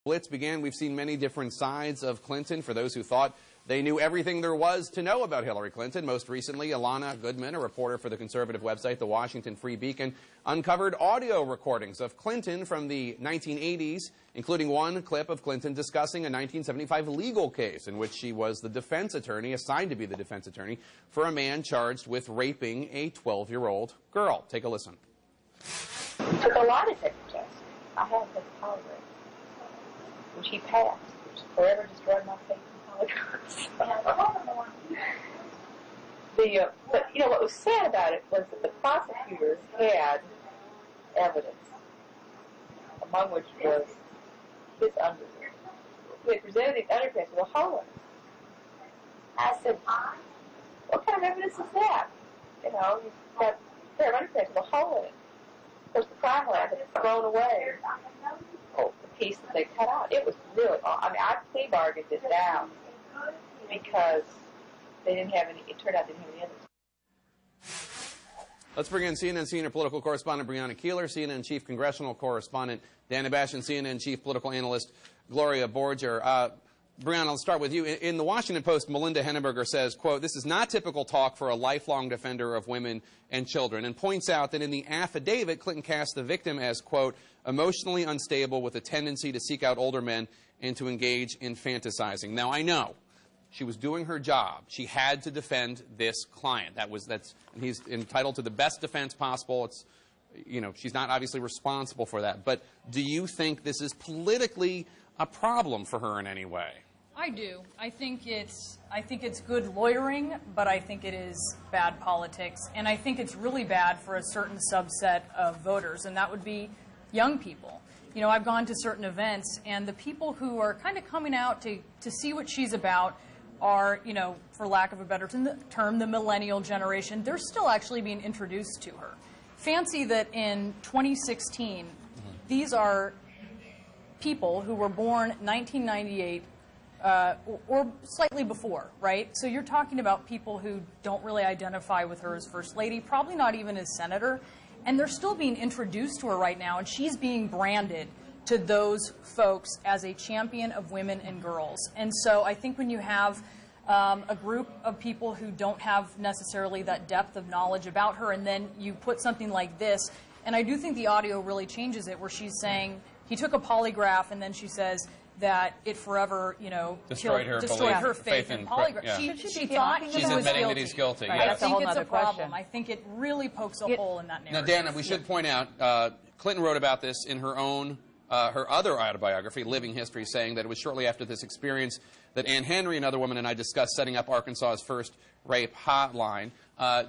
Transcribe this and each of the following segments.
Blitz began, we've seen many different sides of Clinton. For those who thought they knew everything there was to know about Hillary Clinton, most recently, Alana Goodman, a reporter for the conservative website The Washington Free Beacon, uncovered audio recordings of Clinton from the 1980s, including one clip of Clinton discussing a 1975 legal case in which she was the defense attorney, assigned to be the defense attorney, for a man charged with raping a 12-year-old girl. Take a listen. He took a lie detector test. I had to take a polygraph. When she passed, which forever destroyed my faith in polygraphs. But you know what was sad about it was that the prosecutors had evidence, among which was his underwear. He had presented these underpants with a hole in it. I said, "What kind of evidence is that? You know, you've got a pair of underpants with a hole in it." Of course, the crime lab had thrown away the piece that they cut out. It was really, I mean, I plea bargained it down because they didn't have any, it turned out they didn't have any others. Let's bring in CNN senior political correspondent Brianna Keilar, CNN chief congressional correspondent Dana Bash, and CNN chief political analyst Gloria Borger. Brianna, I'll start with you. In the Washington Post, Melinda Henneberger says, quote, "This is not typical talk for a lifelong defender of women and children," and points out that in the affidavit, Clinton cast the victim as, quote, "emotionally unstable with a tendency to seek out older men and to engage in fantasizing." Now, I know she was doing her job. She had to defend this client. And he's entitled to the best defense possible. It's, you know, she's not obviously responsible for that. But do you think this is politically a problem for her in any way? I do. I think it's good lawyering, but I think it is bad politics, and I think it's really bad for a certain subset of voters, and that would be young people. You know, I've gone to certain events, and the people who are kind of coming out to see what she's about are, you know, for lack of a better term, the millennial generation. They're still actually being introduced to her. Fancy that in 2016, these are people who were born 1998 or slightly before, right? So you're talking about people who don't really identify with her as First Lady, probably not even as Senator, and they're still being introduced to her right now, and she's being branded to those folks as a champion of women and girls. And so I think when you have a group of people who don't have necessarily that depth of knowledge about her, and then you put something like this, and I do think the audio really changes it, where she's saying, he took a polygraph, and then she says that it forever, you know, destroyed her faith in polygraph. Yeah. She thought she's admitting that he's guilty. Right. Yes. I think it's a problem. I think it really pokes a hole in that narrative. Now, Dana, we should point out, Clinton wrote about this in her own, her other autobiography, Living History, saying that it was shortly after this experience that Ann Henry, another woman, and I discussed setting up Arkansas's first rape hotline.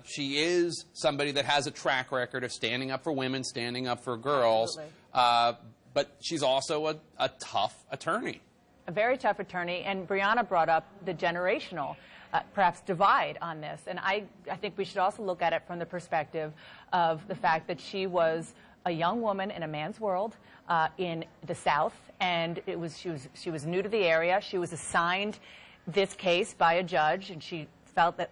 She is somebody that has a track record of standing up for women, standing up for girls. But she's also a tough attorney. A very tough attorney. And Brianna brought up the generational, perhaps, divide on this. And I think we should also look at it from the perspective of the fact that she was a young woman in a man's world in the South. And she was new to the area. She was assigned this case by a judge. And she felt that,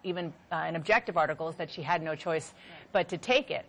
even in objective articles, that she had no choice but to take it.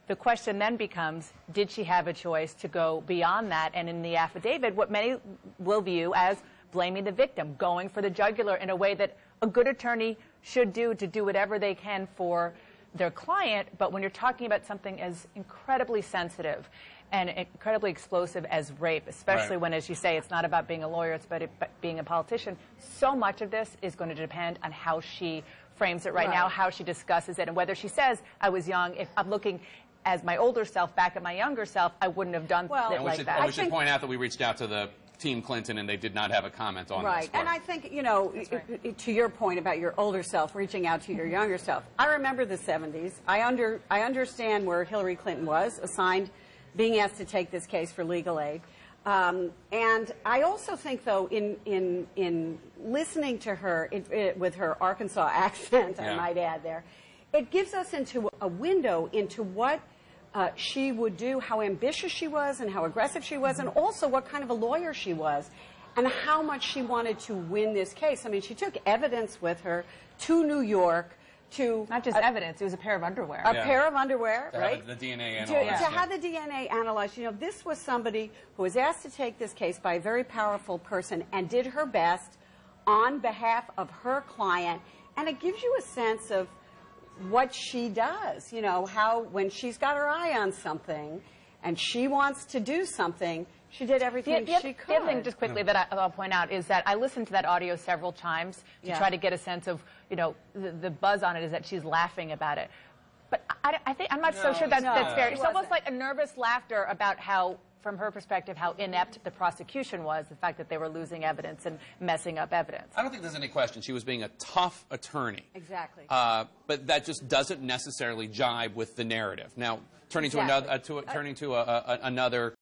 The question then becomes, did she have a choice to go beyond that? And in the affidavit, what many will view as blaming the victim, going for the jugular in a way that a good attorney should do, to do whatever they can for their client. But when you're talking about something as incredibly sensitive and incredibly explosive as rape, especially when, as you say, it's not about being a lawyer, it's about being a politician, so much of this is going to depend on how she frames it now, how she discusses it, and whether she says, I was young, if I'm looking as my older self back at my younger self, I wouldn't have done it like that. And we should point out that we reached out to the Team Clinton, and they did not have a comment on this. Right, and I think, you know, to your point about your older self reaching out to your younger self, I remember the 70s. I understand where Hillary Clinton was, assigned, being asked to take this case for legal aid. And I also think, though, in listening to her with her Arkansas accent, I might add there, it gives us into a window into what she would do, how ambitious she was and how aggressive she was, and also what kind of a lawyer she was and how much she wanted to win this case. I mean, she took evidence with her to New York to Not just evidence, it was a pair of underwear. a pair of underwear, To right? have the DNA to analyzed. have the DNA analyzed. You know, this was somebody who was asked to take this case by a very powerful person and did her best on behalf of her client. And it gives you a sense of what she does, you know, how when she's got her eye on something and she wants to do something, she did everything she could. The other thing, just quickly, that I'll point out is that I listened to that audio several times to try to get a sense of, you know, the buzz on it is that she's laughing about it. But I think I'm not so sure that's fair. It's almost like a nervous laughter about how, from her perspective, how inept the prosecution was, the fact that they were losing evidence and messing up evidence. I don't think there's any question she was being a tough attorney. Exactly. But that just doesn't necessarily jibe with the narrative. Now, turning to another